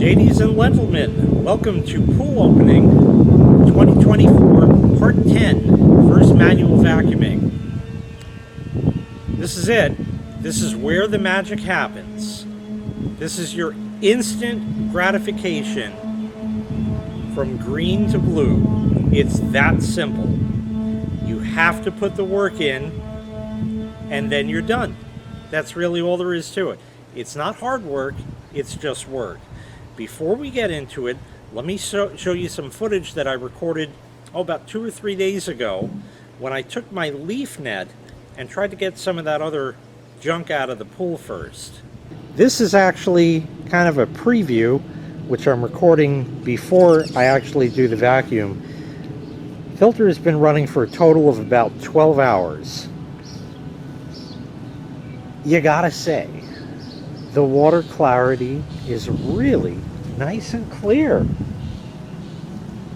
Ladies and gentlemen, welcome to Pool Opening 2024 Part 10, First Manual Vacuuming. This is it. This is where the magic happens. This is your instant gratification from green to blue. It's that simple. You have to put the work in and then you're done. That's really all there is to it. It's not hard work, it's just work. Before we get into it, let me show you some footage that I recorded about 2 or 3 days ago when I took my leaf net and tried to get some of that other junk out of the pool first. This is actually kind of a preview, which I'm recording before I actually do the vacuum. Filter has been running for a total of about 12 hours. You gotta say, the water clarity is really nice and clear.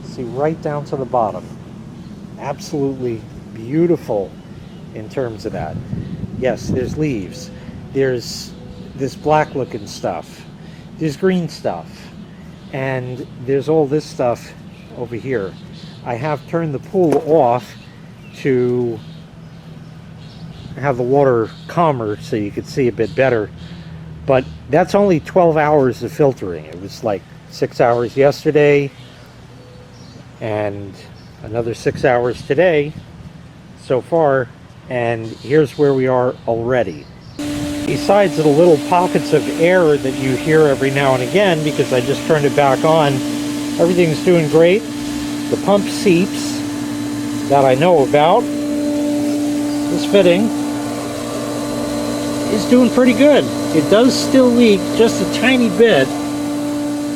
See, right down to the bottom. Absolutely beautiful in terms of that. Yes, there's leaves. There's this black looking stuff. There's green stuff. And there's all this stuff over here. I have turned the pool off to have the water calmer so you could see a bit better. But that's only 12 hours of filtering. It was like 6 hours yesterday and another 6 hours today so far, and here's where we are already. Besides the little pockets of air that you hear every now and again because I just turned it back on, everything's doing great. The pump seeps that I know about, this fitting, is doing pretty good. It does still leak just a tiny bit,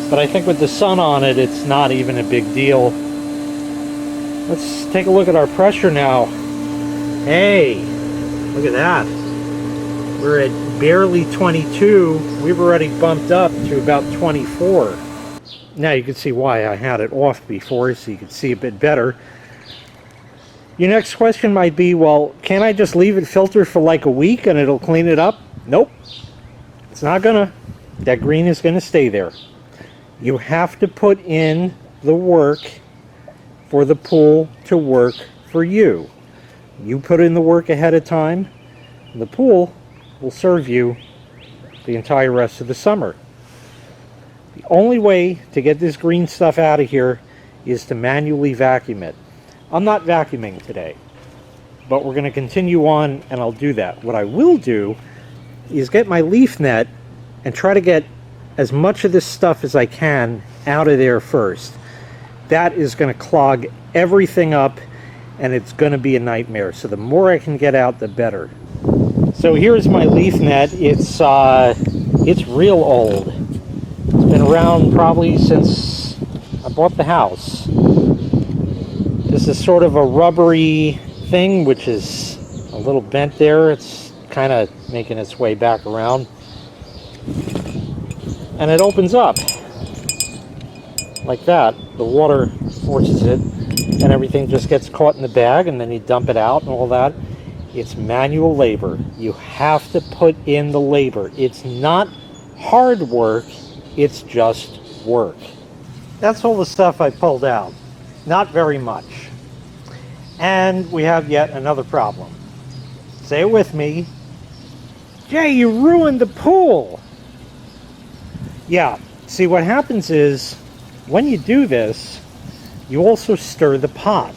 but I think with the sun on it, it's not even a big deal. Let's take a look at our pressure now. Hey, look at that. We're at barely 22. We've already bumped up to about 24. Now you can see why I had it off before, so you can see a bit better. Your next question might be, well, can't I just leave it filtered for like a week and it'll clean it up? Nope. It's not gonna. That green is gonna stay there. You have to put in the work for the pool to work for you. You put in the work ahead of time, and the pool will serve you the entire rest of the summer. The only way to get this green stuff out of here is to manually vacuum it. I'm not vacuuming today, but we're going to continue on and I'll do that. What I will do is get my leaf net and try to get as much of this stuff as I can out of there first. That is going to clog everything up and it's going to be a nightmare. So the more I can get out, the better. So here's my leaf net. It's real old. It's been around probably since I bought the house. This is sort of a rubbery thing, which is a little bent there. It's kind of making its way back around. And it opens up like that. The water forces it and everything just gets caught in the bag and then you dump it out and all that. It's manual labor. You have to put in the labor. It's not hard work, it's just work. That's all the stuff I pulled out. Not very much. And we have yet another problem. Say it with me. Jay, you ruined the pool. Yeah, see what happens is when you do this, you also stir the pot.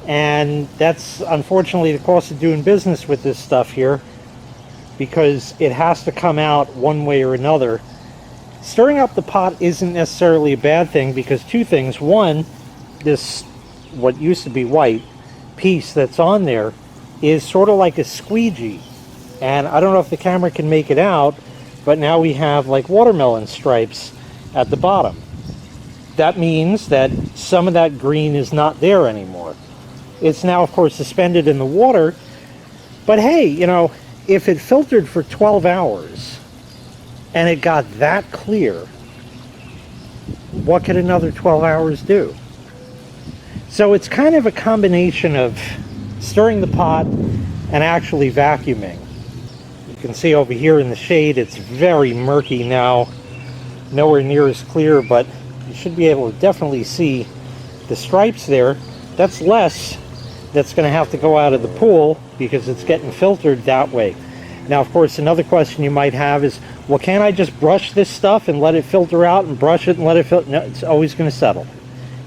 And that's unfortunately the cost of doing business with this stuff here, because it has to come out one way or another. Stirring up the pot isn't necessarily a bad thing because two things. One, this what used to be white piece that's on there is sort of like a squeegee, and I don't know if the camera can make it out, but now we have like watermelon stripes at the bottom. That means that some of that green is not there anymore. It's now of course suspended in the water, but hey, you know, if it filtered for 12 hours and it got that clear, what could another 12 hours do? So it's kind of a combination of stirring the pot and actually vacuuming. You can see over here in the shade, it's very murky now. nowhere near as clear, but you should be able to definitely see the stripes there. That's less that's going to have to go out of the pool because it's getting filtered that way. Now, of course, another question you might have is, well, can't I just brush this stuff and let it filter out, and brush it and let it filter? No, it's always going to settle.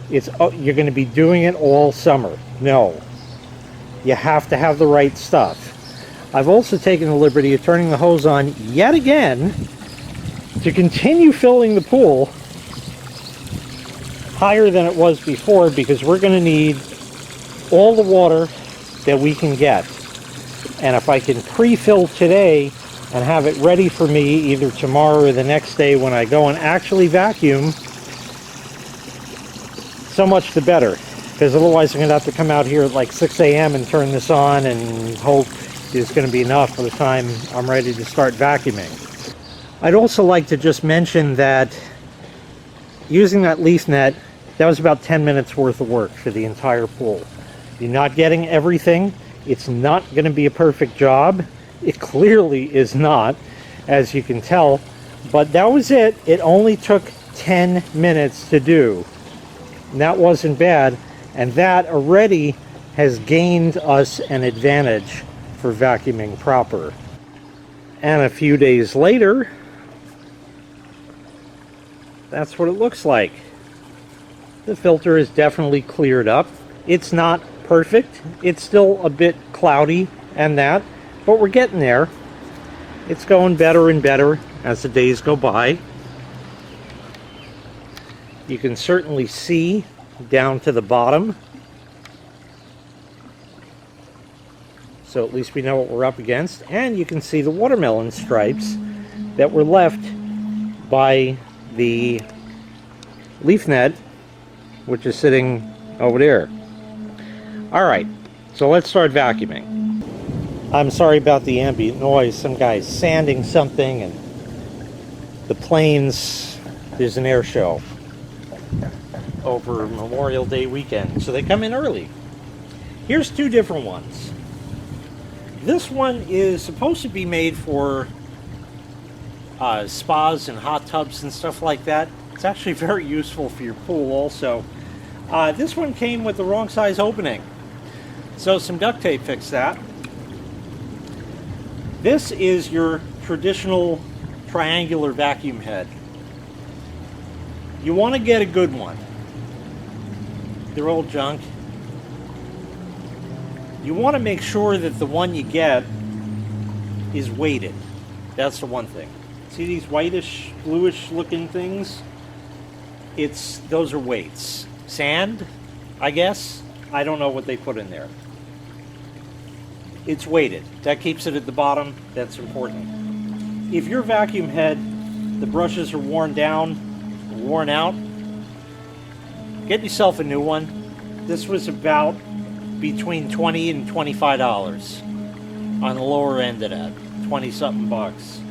You're going to be doing it all summer. No. You have to have the right stuff. I've also taken the liberty of turning the hose on yet again to continue filling the pool higher than it was before, because we're going to need all the water that we can get. And if I can pre-fill today and have it ready for me either tomorrow or the next day when I go and actually vacuum, so much the better. Because otherwise I'm going to have to come out here at like 6 a.m. and turn this on and hope it's going to be enough by the time I'm ready to start vacuuming. I'd also like to just mention that using that leaf net, that was about 10 minutes worth of work for the entire pool. You're not getting everything. It's not going to be a perfect job. It clearly is not, as you can tell. But that was it. It only took 10 minutes to do. And that wasn't bad. And that already has gained us an advantage for vacuuming proper. And a few days later, that's what it looks like. The filter is definitely cleared up. It's not perfect. It's still a bit cloudy and that, but we're getting there. It's going better and better as the days go by. You can certainly see down to the bottom. So at least we know what we're up against. And you can see the watermelon stripes that were left by the leaf net, which is sitting over there. Alright, so let's start vacuuming. I'm sorry about the ambient noise. Some guy's sanding something, and the planes, there's an air show over Memorial Day weekend, so they come in early. Here's two different ones. This one is supposed to be made for spas and hot tubs and stuff like that. It's actually very useful for your pool also. This one came with the wrong size opening, so some duct tape fixed that. This is your traditional triangular vacuum head. You want to get a good one. They're old junk. You want to make sure that the one you get is weighted. That's the one thing. See these whitish, bluish looking things? Those are weights. Sand, I guess. I don't know what they put in there. It's weighted. That keeps it at the bottom. That's important. If your vacuum head, the brushes are worn down, worn out, get yourself a new one. This was about between $20 and $25 on the lower end of that. 20-something bucks.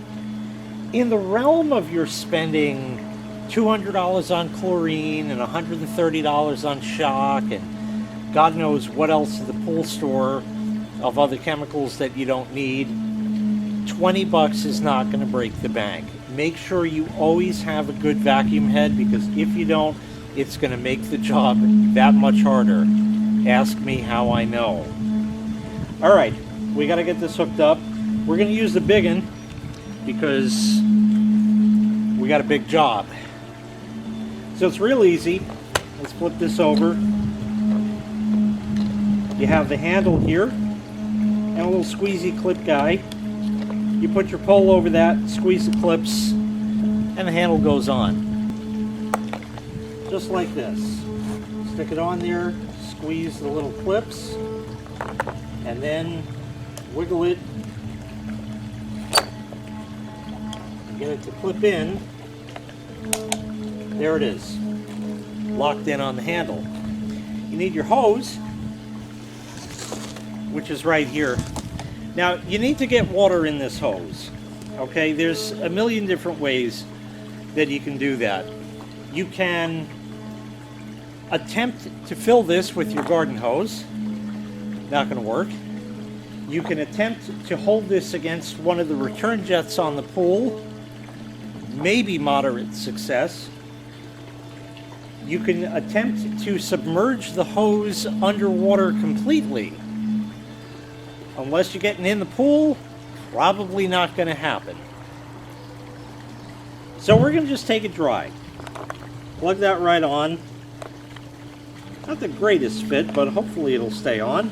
In the realm of your spending $200 on chlorine and $130 on shock and God knows what else at the pool store of other chemicals that you don't need, 20 bucks is not going to break the bank. Make sure you always have a good vacuum head, because if you don't, it's going to make the job that much harder. Ask me how I know. Alright, we got to get this hooked up. We're going to use the big one because we got a big job. So it's real easy. Let's flip this over. You have the handle here and a little squeezy clip guy. You put your pole over that, squeeze the clips, and the handle goes on. Just like this. Stick it on there, squeeze the little clips, and then wiggle it. Get it to clip in. There it is. Locked in on the handle. You need your hose, which is right here. Now, you need to get water in this hose. Okay, there's a million different ways that you can do that. You can attempt to fill this with your garden hose. Not going to work. You can attempt to hold this against one of the return jets on the pool. maybe moderate success. You can attempt to submerge the hose underwater completely. Unless you're getting in the pool, probably not going to happen. So we're going to just take it dry. Plug that right on. Not the greatest fit, but hopefully it'll stay on.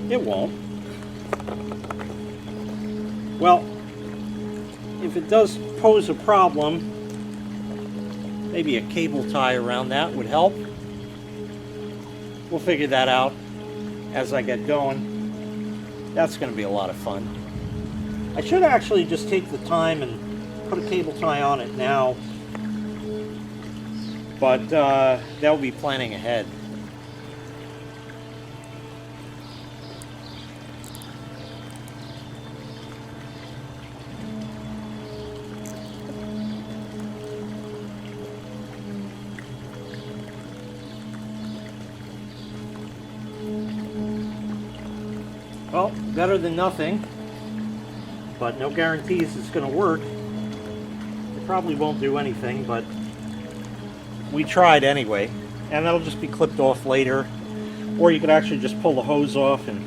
It won't. Well, if it does pose a problem, maybe a cable tie around that would help. We'll figure that out as I get going. That's going to be a lot of fun. I should actually just take the time and put a cable tie on it now, but that will be planning ahead. Well, better than nothing, but no guarantees it's going to work. It probably won't do anything, but we tried anyway, and that'll just be clipped off later, or you could actually just pull the hose off and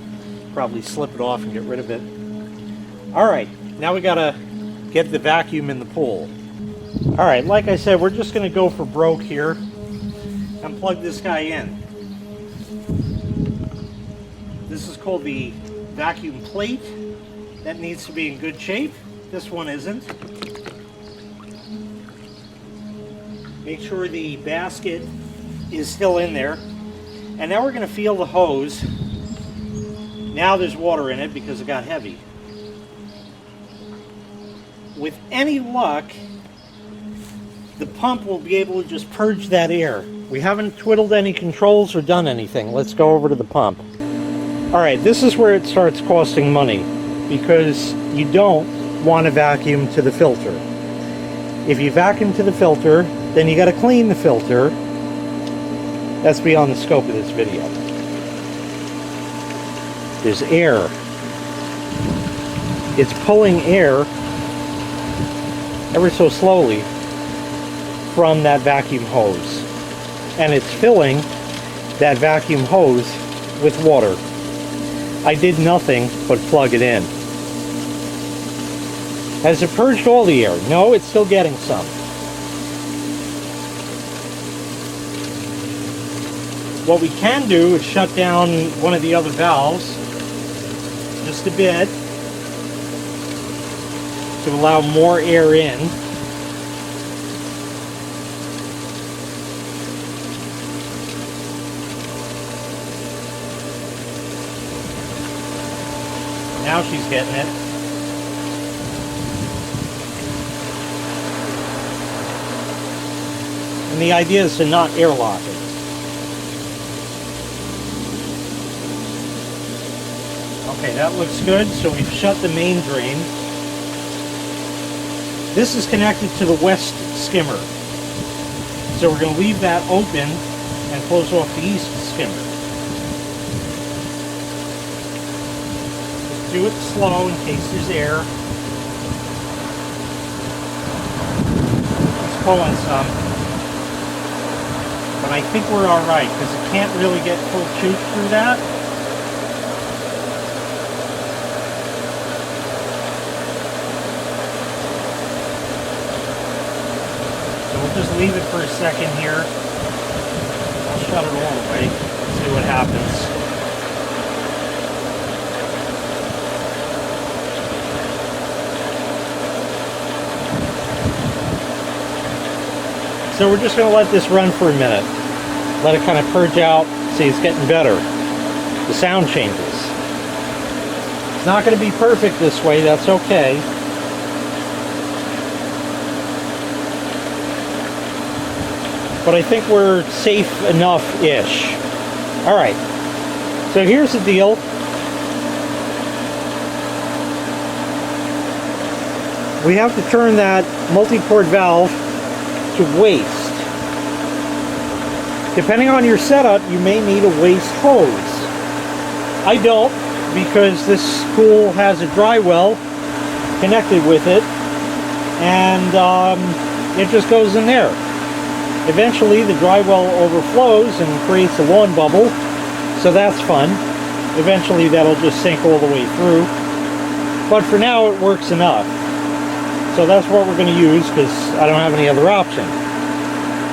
probably slip it off and get rid of it. Alright, now we gotta get the vacuum in the pool. Alright, like I said, we're just going to go for broke here and plug this guy in. This is called the vacuum plate. That needs to be in good shape. This one isn't. Make sure the basket is still in there. And now we're going to feel the hose. Now there's water in it because it got heavy. With any luck, the pump will be able to just purge that air. We haven't twiddled any controls or done anything. Let's go over to the pump. Alright, this is where it starts costing money, because you don't want to vacuum to the filter. If you vacuum to the filter, then you got to clean the filter. That's beyond the scope of this video. There's air. It's pulling air ever so slowly from that vacuum hose, and it's filling that vacuum hose with water. I did nothing but plug it in. Has it purged all the air? No, it's still getting some. What we can do is shut down one of the other valves just a bit to allow more air in. Now she's getting it. And the idea is to not airlock it. Okay, that looks good. So we've shut the main drain. This is connected to the west skimmer. So we're going to leave that open and close off the east skimmer. Do it slow in case there's air. It's pulling some. But I think we're alright, because it can't really get full shoot through that. So we'll just leave it for a second here. I'll shut it all away. See what happens. So we're just going to let this run for a minute. Let it kind of purge out. See, it's getting better. The sound changes. It's not going to be perfect this way. That's okay. But I think we're safe enough-ish. Alright. So here's the deal. We have to turn that multi-port valve to waste. Depending on your setup, you may need a waste hose. I don't, because this pool has a dry well connected with it, and it just goes in there. Eventually the dry well overflows and creates a lawn bubble, so that's fun. Eventually that'll just sink all the way through, but for now it works enough. So that's what we're going to use, because I don't have any other option.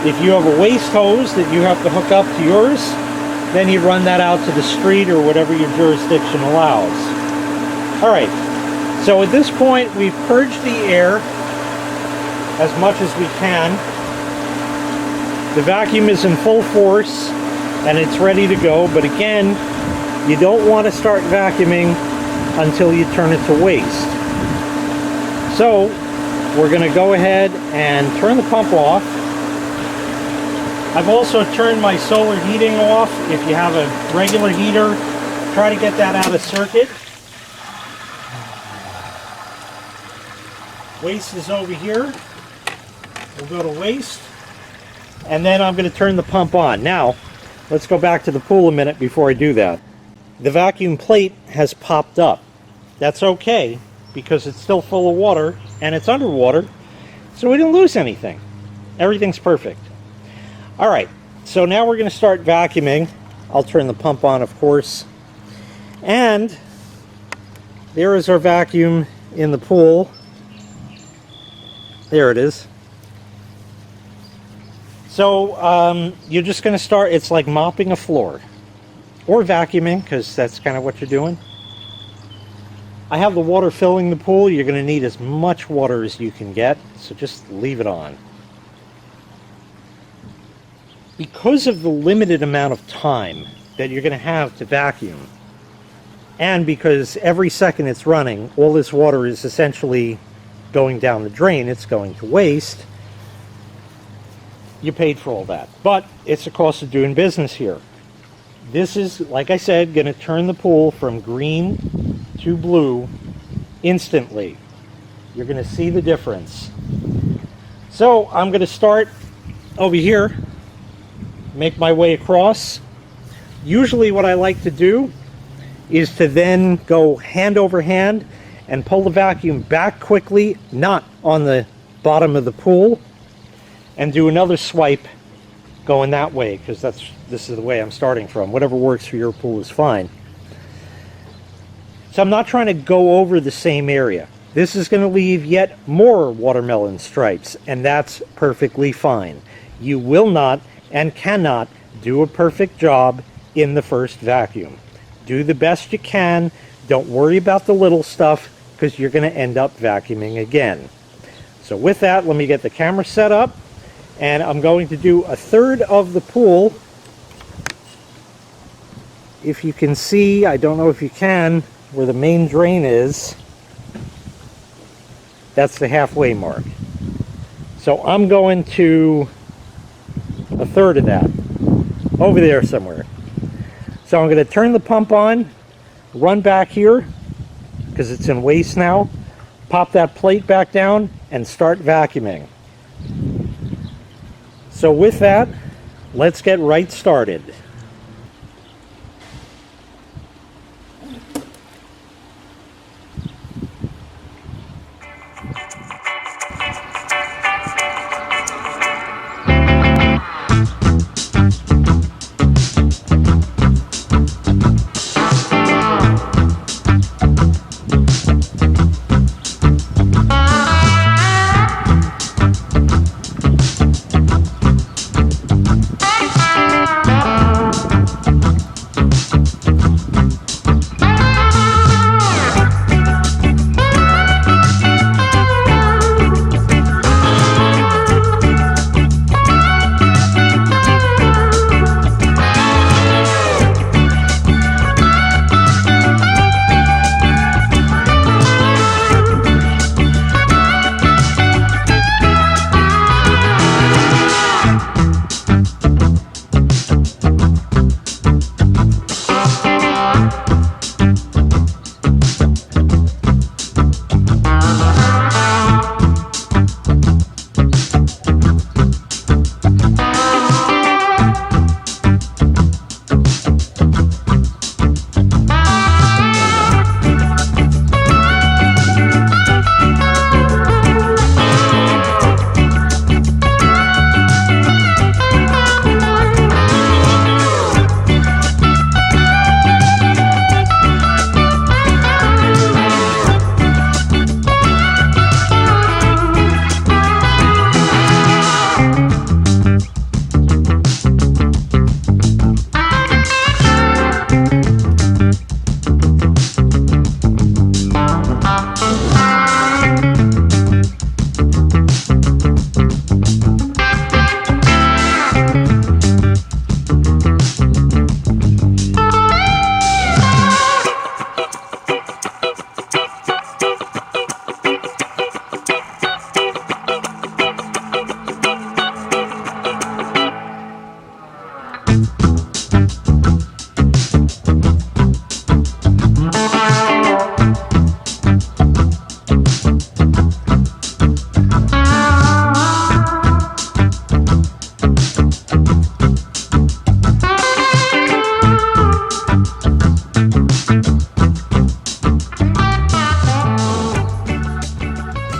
If you have a waste hose that you have to hook up to yours, then you run that out to the street or whatever your jurisdiction allows. Alright, so at this point we've purged the air as much as we can. The vacuum is in full force and it's ready to go, but again, you don't want to start vacuuming until you turn it to waste. So we're going to go ahead and turn the pump off. I've also turned my solar heating off. If you have a regular heater, try to get that out of circuit. Waste is over here. We'll go to waste. And then I'm going to turn the pump on. Now, let's go back to the pool a minute before I do that. The vacuum plate has popped up. That's okay, because it's still full of water and it's underwater, so we didn't lose anything. Everything's perfect. Alright, so now we're going to start vacuuming. I'll turn the pump on, of course. And there is our vacuum in the pool. There it is. So you're just going to start, it's like mopping a floor. Or vacuuming, because that's kind of what you're doing. I have the water filling the pool. You're going to need as much water as you can get, so just leave it on. Because of the limited amount of time that you're going to have to vacuum, and because every second it's running, all this water is essentially going down the drain, it's going to waste, you paid for all that. But it's the cost of doing business here. This is, like I said, going to turn the pool from green to blue instantly. You're going to see the difference. So I'm going to start over here, make my way across. Usually what I like to do is to then go hand over hand and pull the vacuum back quickly, not on the bottom of the pool, and do another swipe going that way, because this is the way I'm starting from. Whatever works for your pool is fine. So I'm not trying to go over the same area. This is going to leave yet more watermelon stripes, and that's perfectly fine. You will not and cannot do a perfect job in the first vacuum. Do the best you can. Don't worry about the little stuff, because you're going to end up vacuuming again. So with that, let me get the camera set up, and I'm going to do a third of the pool. If you can see, I don't know if you can, where the main drain is, that's the halfway mark. So I'm going to a third of that, over there somewhere. So I'm going to turn the pump on, run back here, because it's in waste now, pop that plate back down, and start vacuuming. So with that, let's get right started.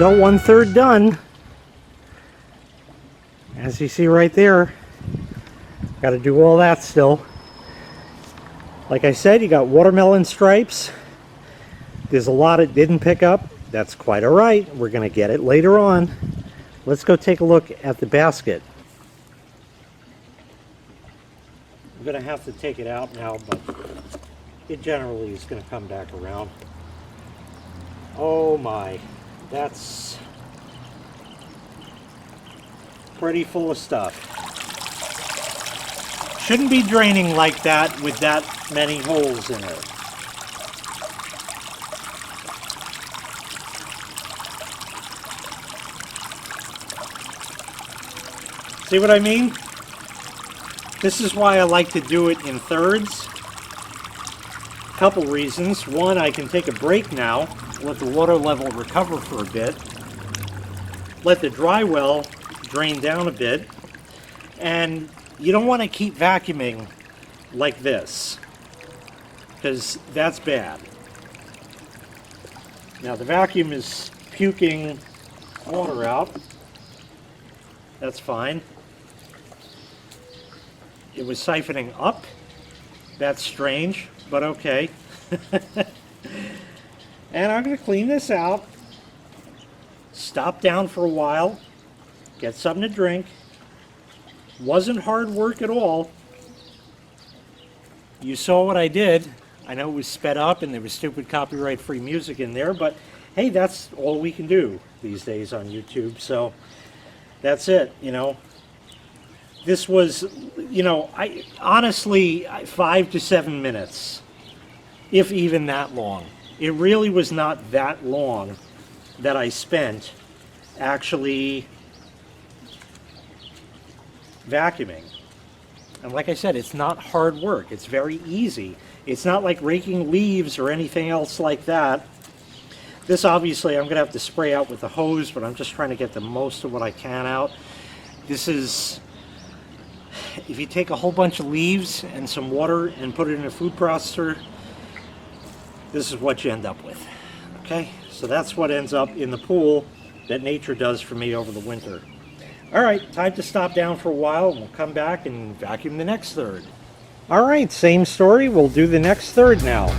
go, 1/3 done. As you see right there, got to do all that still. Like I said, you got watermelon stripes. There's a lot it didn't pick up. That's quite all right. We're going to get it later on. Let's go take a look at the basket. I'm going to have to take it out now, but it generally is going to come back around. Oh my, that's pretty full of stuff. Shouldn't be draining like that with that many holes in it. See what I mean? This is why I like to do it in thirds. Couple reasons. One, I can take a break now, let the water level recover for a bit, let the dry well drain down a bit, and you don't want to keep vacuuming like this, because that's bad. Now the vacuum is puking water out. That's fine. It was siphoning up. That's strange, but okay. And I'm going to clean this out, stop down for a while, get something to drink. Wasn't hard work at all. You saw what I did. I know it was sped up and there was stupid copyright-free music in there, but hey, that's all we can do these days on YouTube, so that's it, you know. This was, you know, honestly 5 to 7 minutes, if even that long. It really was not that long that I spent actually vacuuming. And like I said, it's not hard work. It's very easy. It's not like raking leaves or anything else like that. This obviously I'm going to have to spray out with the hose, but I'm just trying to get the most of what I can out. This is, if you take a whole bunch of leaves and some water and put it in a food processor, this is what you end up with. Okay, so that's what ends up in the pool that nature does for me over the winter. All right, time to stop down for a while, and we'll come back and vacuum the next third. All right, same story. We'll do the next third now.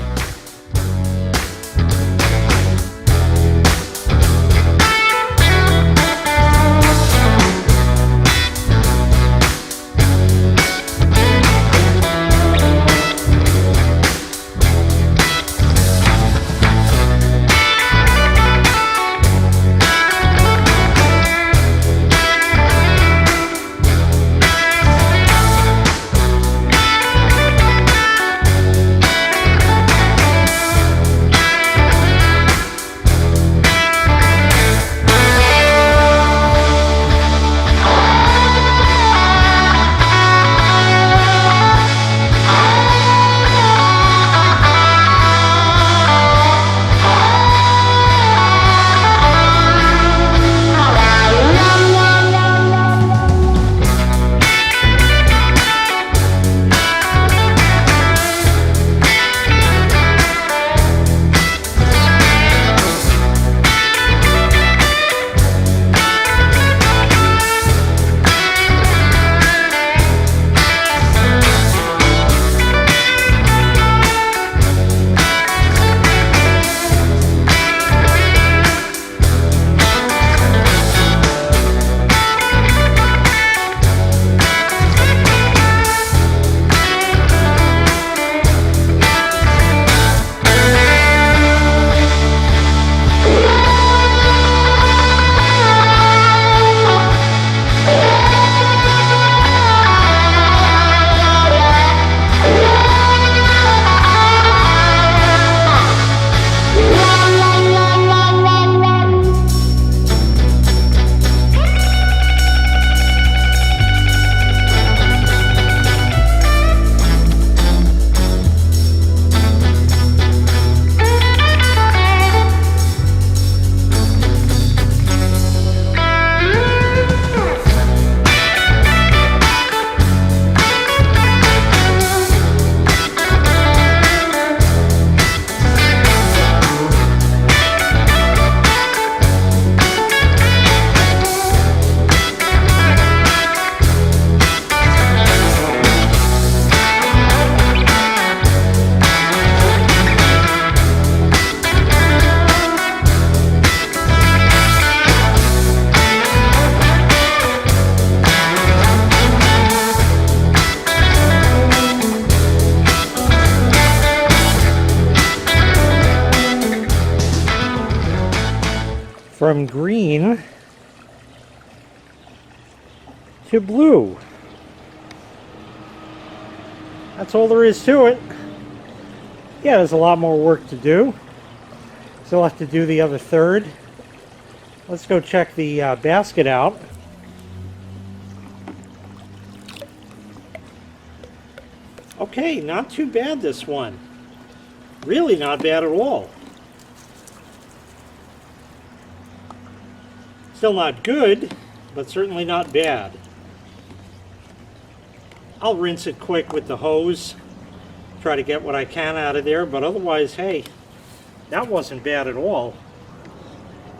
from green to blue. That's all there is to it. Yeah, there's a lot more work to do. Still have to do the other third. Let's go check the basket out. Okay, not too bad, this one. Really not bad at all. Still not good, but certainly not bad. I'll rinse it quick with the hose, try to get what I can out of there, but otherwise, hey, that wasn't bad at all.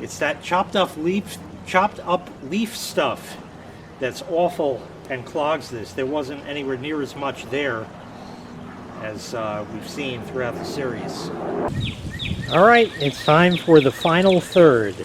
It's that chopped up leaf stuff that's awful and clogs this. There wasn't anywhere near as much there as we've seen throughout the series. All right, it's time for the final third.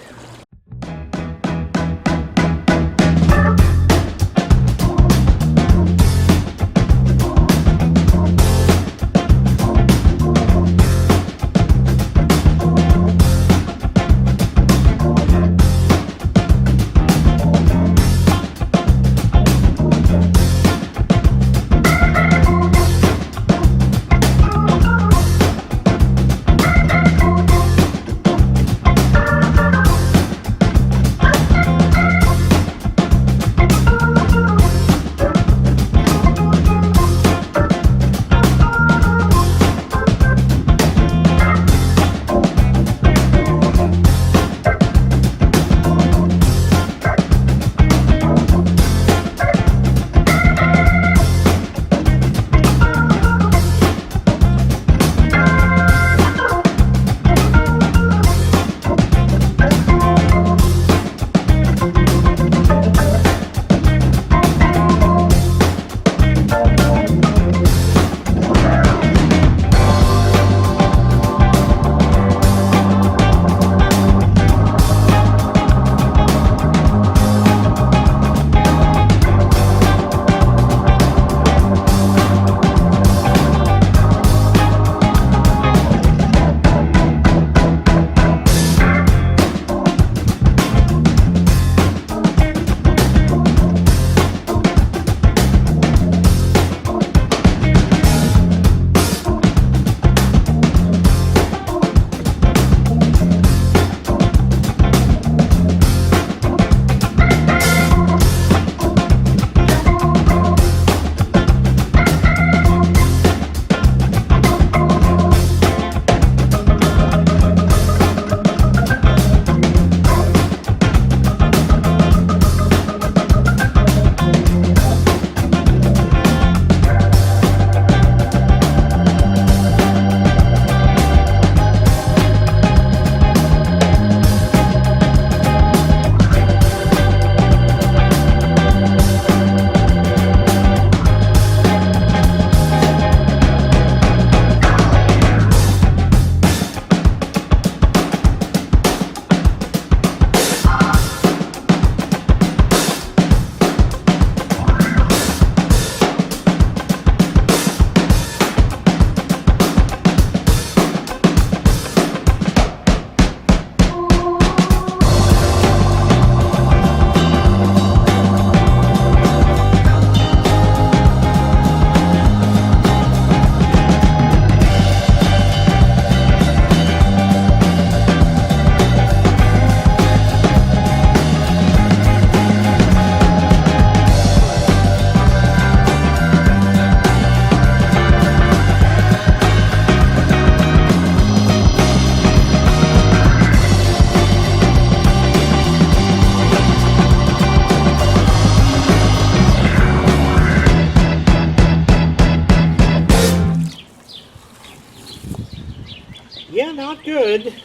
Yeah, not good.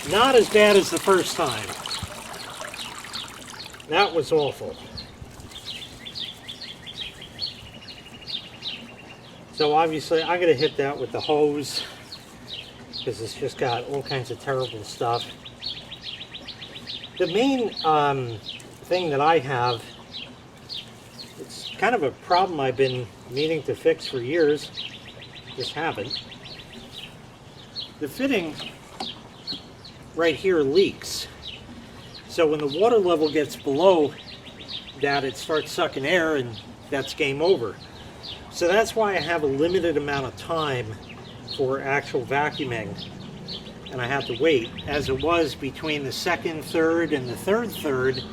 Not as bad as the first time. That was awful. So obviously I'm going to hit that with the hose because it's just got all kinds of terrible stuff. The main thing that I have, it's kind of a problem I've been meaning to fix for years, just haven't. The fitting right here leaks. So when the water level gets below that, it starts sucking air, and that's game over. So that's why I have a limited amount of time for actual vacuuming, and I have to wait. As it was between the second third and the third third,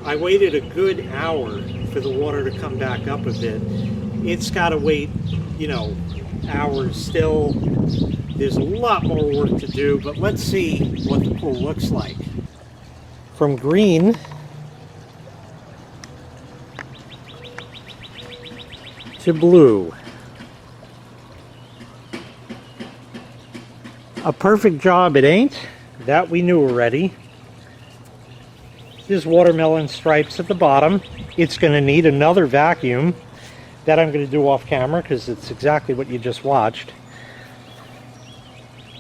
I waited a good hour for the water to come back up a bit. It's got to wait, you know, hours still. There's a lot more work to do, but let's see what the pool looks like. From green to blue. A perfect job it ain't. That we knew already. There's watermelon stripes at the bottom. It's going to need another vacuum. That I'm going to do off camera because it's exactly what you just watched.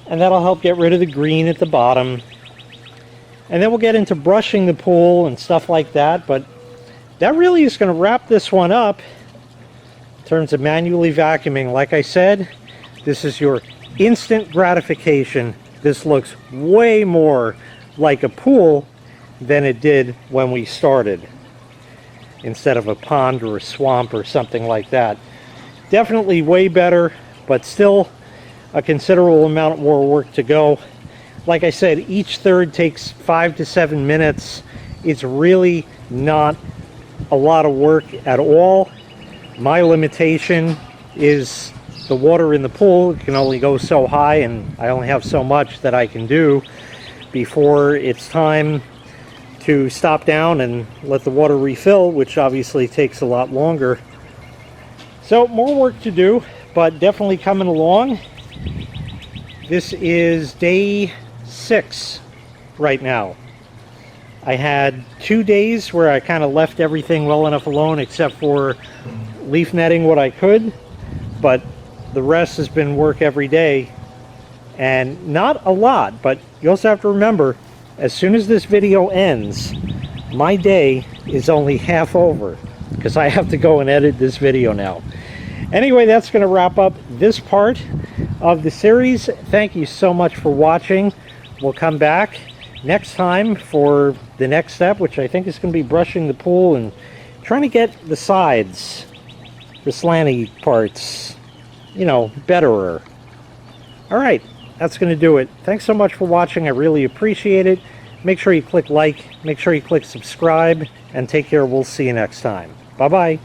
And that'll help get rid of the green at the bottom. And then we'll get into brushing the pool and stuff like that. But that really is going to wrap this one up in terms of manually vacuuming. Like I said, this is your instant gratification. This looks way more like a pool than it did when we started, instead of a pond or a swamp or something like that. Definitely way better, but still a considerable amount more work to go. Like I said, each third takes 5 to 7 minutes. It's really not a lot of work at all. My limitation is the water in the pool can only go so high, and I only have so much that I can do before it's time to stop down and let the water refill, which obviously takes a lot longer. So more work to do, but definitely coming along. This is day 6 right now. I had 2 days where I kind of left everything well enough alone except for leaf netting what I could, but the rest has been work every day, and not a lot. But you also have to remember, as soon as this video ends, my day is only half over because I have to go and edit this video now. Anyway, that's going to wrap up this part of the series. Thank you so much for watching. We'll come back next time for the next step, which I think is going to be brushing the pool and trying to get the sides, the slanty parts, you know, betterer. All right, that's going to do it. Thanks so much for watching. I really appreciate it. Make sure you click like, make sure you click subscribe, and take care. We'll see you next time. Bye-bye.